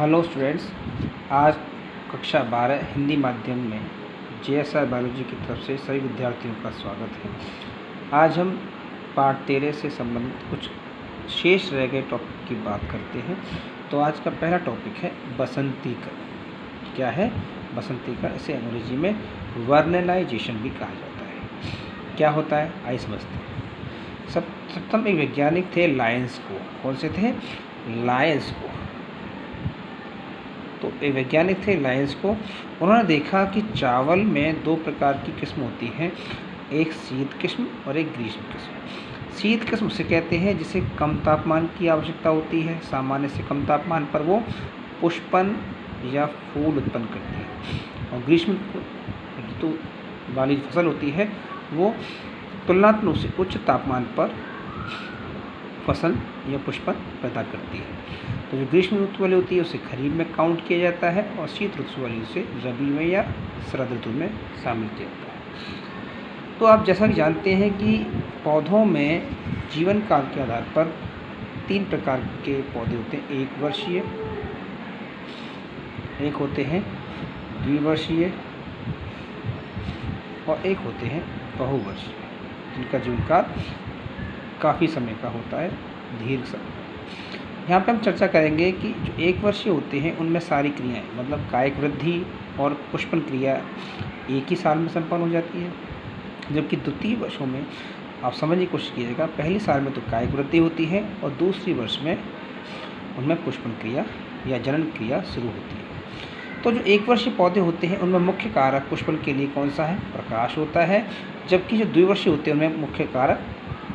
Hello students, आज कक्षा 12 हिंदी माध्यम में JSR बायोलॉजी की तरफ से सभी विद्यार्थियों का स्वागत है। आज हम पाठ 13 से संबंधित कुछ शेष रह गए टॉपिक की बात करते हैं। तो आज का पहला टॉपिक है बसंतीकरण। क्या है बसंतीकरण? इसे अंग्रेजी में वर्नलाइजेशन भी कहा जाता है। क्या होता है आइए समझते हैं। सबप्रथम एक वैज्ञानिक थे लायंस को। कौन से थे? लायंस को। तो एक वैज्ञानिक थे लायंस को। उन्होंने देखा कि चावल में दो प्रकार की किस्म होती हैं, एक शीत किस्म और एक ग्रीष्म किस्म। शीत किस्म उसे कहते हैं जिसे कम तापमान की आवश्यकता होती है, सामान्य से कम तापमान पर वो पुष्पन या फूल उत्पन्न करती है। और ग्रीष्म ऋतु वाली फसल होती है वो तुलनात्मक रूप से उच्च तापमान पर फसल या पुष्पन पैदा करती है। तो जो ग्रीष्म ऋतु वाली होती है उसे खरीफ में काउंट किया जाता है और शीत ऋतु वाली उसे रबी में या शरद ऋतु में शामिल किया जाता है। तो आप जैसा कि जानते हैं कि पौधों में जीवन काल के आधार पर 3 प्रकार के पौधे होते हैं, एक वर्षीय, एक होते हैं द्विवर्षीय और एक होते हैं बहुवर्षीय, जिनका जीवन काल काफ़ी समय का होता है, दीर्घ समय। यहाँ पे हम चर्चा करेंगे कि जो एक वर्षीय होते हैं उनमें सारी क्रियाएं मतलब कायिक वृद्धि और पुष्पन क्रिया एक ही साल में संपन्न हो जाती है, जबकि द्वितीय वर्षों में आप समझने की कोशिश कीजिएगा, पहले साल में तो कायिक वृद्धि होती है और दूसरी वर्ष में उनमें पुष्पन क्रिया या जनन क्रिया शुरू होती है। तो जो एक वर्षीय पौधे होते हैं उनमें मुख्य कारक पुष्पन के लिए कौन सा है? प्रकाश होता है, जबकि जो द्विवर्षीय होते हैं उनमें मुख्य कारक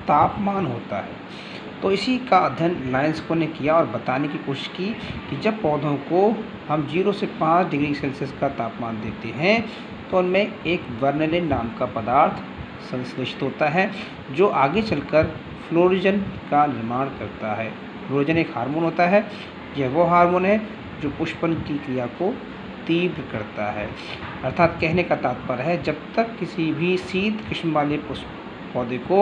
तापमान होता है। तो इसी का अध्ययन लायंस को ने किया और बताने की कोशिश की कि जब पौधों को हम 0 से 5 डिग्री सेल्सियस का तापमान देते हैं तो उनमें एक वर्नलिन नाम का पदार्थ संश्लेषित होता है जो आगे चलकर फ्लोरिजन का निर्माण करता है। फ्लोरिजन एक हार्मोन होता है, यह वो हार्मोन है जो पुष्पन की क्रिया को तीव्र करता है। अर्थात कहने का तात्पर्य है जब तक किसी भी शीत किस्म वाले पौधे को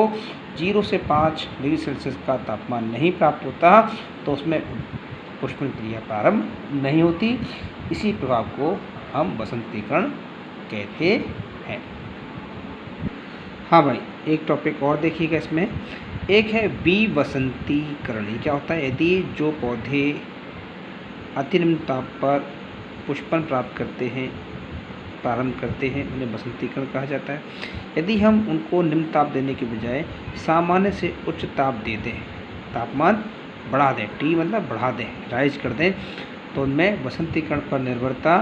0 से 5 डिग्री सेल्सियस का तापमान नहीं प्राप्त होता तो उसमें पुष्पन क्रिया प्रारंभ नहीं होती। इसी प्रभाव को हम बसंतीकरण कहते हैं। हाँ भाई, एक टॉपिक और देखिएगा इसमें, एक है विवसंतीकरण। ये क्या होता है? यदि जो पौधे अति निम्न ताप पर पुष्पन प्राप्त करते हैं, प्रारंभ करते हैं, उन्हें बसंतीकरण कहा जाता है। यदि हम उनको निम्न ताप देने के बजाय सामान्य से उच्च ताप दे दें, तापमान बढ़ा दें, T मतलब बढ़ा दें, राइज कर दें, तो उनमें बसंतीकरण पर निर्भरता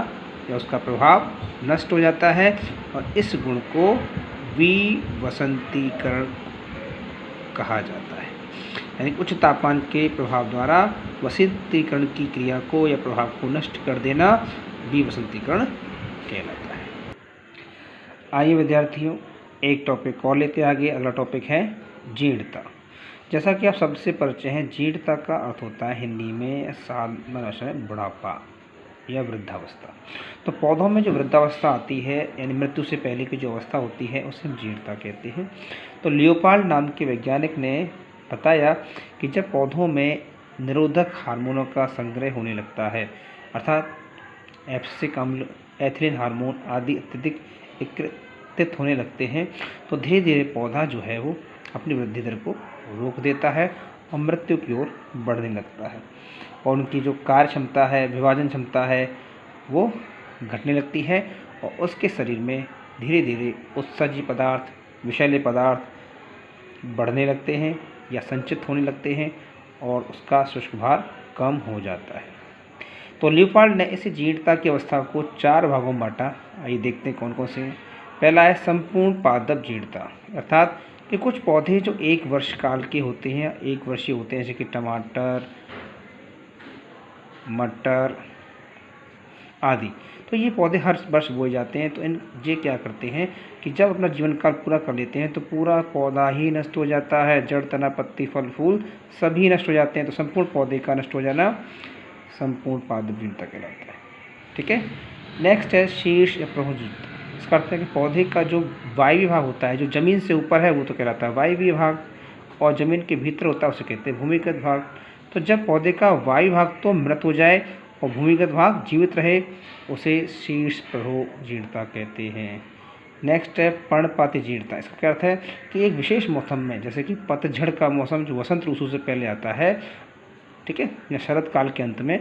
या उसका प्रभाव नष्ट हो जाता है और इस गुण को विवसंतीकरण कहा जाता है। यानी उच्च तापमान के प्रभाव द्वारा वसंतीकरण की क्रिया को या प्रभाव को नष्ट कर देना विवसंतीकरण कहलाता है। आइए विद्यार्थियों, एक टॉपिक और लेते आगे। अगला टॉपिक है जीर्णता। जैसा कि आप सबसे परिचय हैं, जीर्णता का अर्थ होता है हिंदी में सामान्य भाषा में बुढ़ापा या वृद्धावस्था। तो पौधों में जो वृद्धावस्था आती है यानी मृत्यु से पहले की जो अवस्था होती है उसे हम जीर्णता कहते हैं। तो लियोपाल्ड नाम के वैज्ञानिक ने बताया कि जब पौधों में निरोधक हार्मोनों का संग्रह होने लगता है, अर्थात एब्सिक अम्ल, एथिलीन हार्मोन आदि अत्यधिक एकत्रित होने लगते हैं, तो धीरे धीरे पौधा जो है वो अपनी वृद्धि दर को रोक देता है और मृत्यु की ओर बढ़ने लगता है और उनकी जो कार्य क्षमता है, विभाजन क्षमता है, वो घटने लगती है और उसके शरीर में धीरे धीरे उत्सर्जी पदार्थ, विषैले पदार्थ बढ़ने लगते हैं या संचित होने लगते हैं और उसका शुष्क भार कम हो जाता है। तो लियोपाल्ड ने इस जीर्णता की अवस्था को 4 भागों में बांटा। आइए देखते हैं कौन कौन से हैं। पहला है संपूर्ण पादप जीर्णता, अर्थात कि कुछ पौधे जो 1 वर्ष काल के होते हैं, 1 वर्षीय होते हैं, जैसे कि टमाटर, मटर आदि, तो ये पौधे हर वर्ष बोए जाते हैं। तो ये क्या करते हैं कि जब अपना जीवन काल पूरा कर लेते हैं तो पूरा पौधा ही नष्ट हो जाता है, जड़, तना, पत्ती, फल, फूल सभी नष्ट हो जाते हैं। तो संपूर्ण पौधे का नष्ट हो जाना संपूर्ण पादप जीर्णता कहलाता है। ठीक है। नेक्स्ट है शीर्ष या प्रमुख जीर्णता। इसका अर्थ है कि पौधे का जो वायवीय भाग होता है, जो जमीन से ऊपर है वो तो कहलाता है वायवीय भाग, और जमीन के भीतर होता है उसे कहते हैं भूमिगत भाग। तो जब पौधे का वायु भाग तो मृत हो जाए और भूमिगत भाग जीवित रहे उसे शीर्ष प्रहो जीर्णता कहते हैं। नेक्स्ट है पर्णपाती जीर्णता। इसका क्या अर्थ है कि एक विशेष मौसम में, जैसे कि पतझड़ का मौसम जो वसंत ऋतु से पहले आता है, ठीक है, या शरद काल के अंत में,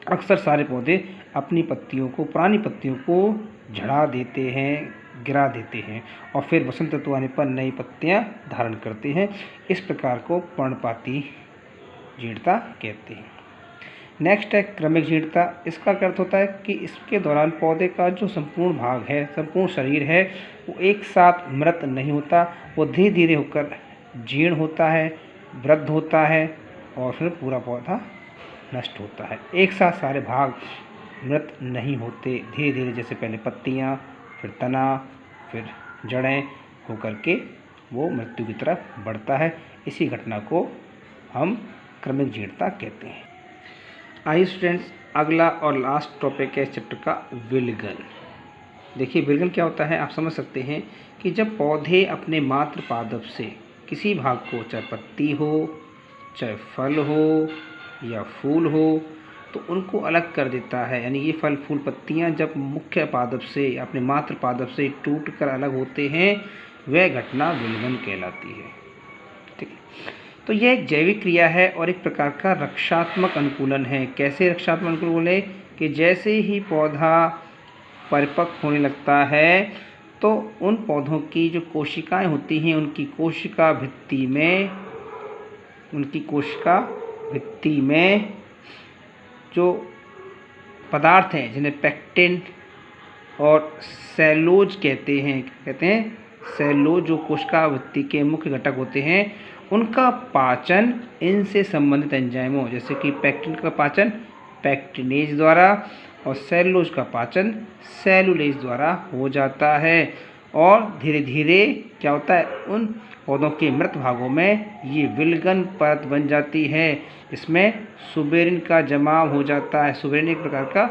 अक्सर सारे पौधे अपनी पत्तियों को, पुरानी पत्तियों को झड़ा देते हैं, गिरा देते हैं और फिर वसंत ऋतु आने पर नई पत्तियां धारण करते हैं। इस प्रकार को पर्णपाती जीर्णता कहते हैं। नेक्स्ट है क्रमिक जीर्णता। इसका क्या अर्थ होता है कि इसके दौरान पौधे का जो संपूर्ण भाग है, संपूर्ण शरीर है, वो एक साथ मृत नहीं होता, वो धीरे धीरे होकर जीर्ण होता है, वृद्ध होता है और फिर पूरा पौधा नष्ट होता है। एक साथ सारे भाग मृत नहीं होते, धीरे धीरे, जैसे पहले पत्तियाँ, फिर तना, फिर जड़ें होकर के वो मृत्यु की तरफ बढ़ता है। इसी घटना को हम क्रमिक जीर्णता कहते हैं। आइए स्टूडेंट्स, अगला और लास्ट टॉपिक है इस चैप्टर का विलगन। देखिए विलगन क्या होता है, आप समझ सकते हैं कि जब पौधे अपने मात्र पादप से किसी भाग को, चाहे पत्ती हो, चाहे फल हो या फूल हो, तो उनको अलग कर देता है। यानी ये फल, फूल, पत्तियां जब मुख्य पादप से, अपने मात्र पादप से टूट कर अलग होते हैं, वह घटना विलगन कहलाती है। ठीक है, तो यह एक जैविक क्रिया है और एक प्रकार का रक्षात्मक अनुकूलन है। कैसे रक्षात्मक अनुकूलन है कि जैसे ही पौधा परिपक्व होने लगता है तो उन पौधों की जो कोशिकाएं होती हैं, उनकी कोशिका भित्ति में जो पदार्थ हैं, जिन्हें पेक्टिन और सेलुलोज कहते हैं, सेलुलोज जो कोशिका भित्ति के मुख्य घटक होते हैं, उनका पाचन इनसे संबंधित एंजाइमों, जैसे कि पेक्टिन का पाचन पेक्टिनेज द्वारा और सेलुलोज का पाचन सेलुलेज द्वारा हो जाता है। और धीरे धीरे क्या होता है, उन पौधों के मृत भागों में ये विलगन परत बन जाती है। इसमें सुबेरिन का जमाव हो जाता है। सुबेरिन एक प्रकार का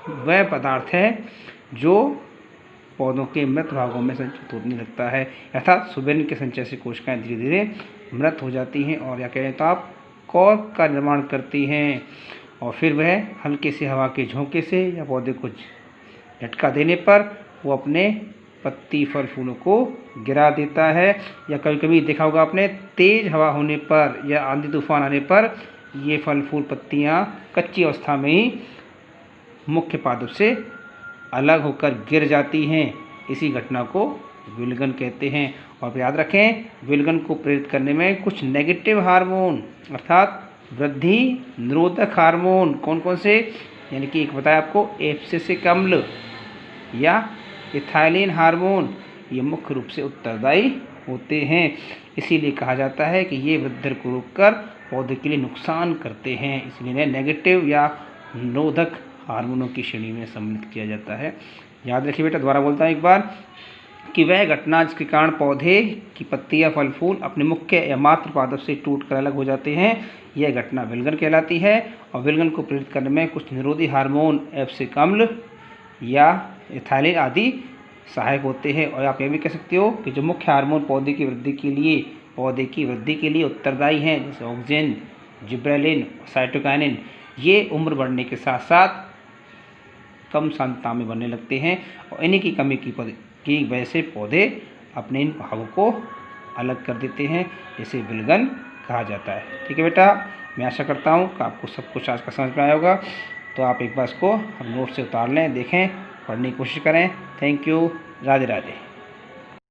वह पदार्थ है जो पौधों के मृत भागों में संचित होने लगता है। अर्थात सुबेरिन के संचय से कोशिकाएं धीरे धीरे मृत हो जाती हैं और या कहें तो आप कॉर्क का निर्माण करती हैं और फिर वह हल्के से हवा के झोंके से या पौधे को झटका देने पर वो अपने पत्ती, फल, फूलों को गिरा देता है। या कभी कभी देखा होगा आपने, तेज हवा होने पर या आंधी तूफान आने पर ये फल, फूल, पत्तियां कच्ची अवस्था में ही मुख्य पादप से अलग होकर गिर जाती हैं। इसी घटना को विलगन कहते हैं। और याद रखें, विलगन को प्रेरित करने में कुछ नेगेटिव हार्मोन अर्थात वृद्धि निरोधक हार्मोन कौन कौन से, यानी कि एक बताया आपको एब्सिसिक अम्ल या इथाइलिन हार्मोन, ये मुख्य रूप से उत्तरदायी होते हैं। इसीलिए कहा जाता है कि ये वृद्धि को रोककर पौधे के लिए नुकसान करते हैं, इसलिए नेगेटिव या निरोधक हार्मोनों की श्रेणी में सम्मिलित किया जाता है। याद रखिए बेटा, दोबारा बोलता हूँ एक बार, कि वह घटना जिसके कारण पौधे की पत्तियां, फल, फूल अपने मुख्य या मात्र पादप से टूटकर अलग हो जाते हैं, यह घटना विलगन कहलाती है। और विलगन को प्रेरित करने में कुछ निरोधी हार्मोन एब्सिसिक अम्ल या इथाइलिन आदि सहायक होते हैं। और आप यह भी कह सकते हो कि जो मुख्य हार्मोन पौधे की वृद्धि के लिए उत्तरदायी हैं, जैसे ऑक्सिन, जिब्रेलिन, साइटोकाइनिन, ये उम्र बढ़ने के साथ साथ कम सांद्रता में बनने लगते हैं और इन्हीं की कमी की वजह से पौधे अपने इन भागों को अलग कर देते हैं, इसे विलगन कहा जाता है। ठीक है बेटा, मैं आशा करता हूँ कि आपको सब कुछ आज का समझ में आया होगा। तो आप एक बार इसको हम नोट से उतार लें, देखें, पढ़ने की कोशिश करें। Thank you. राधे राधे।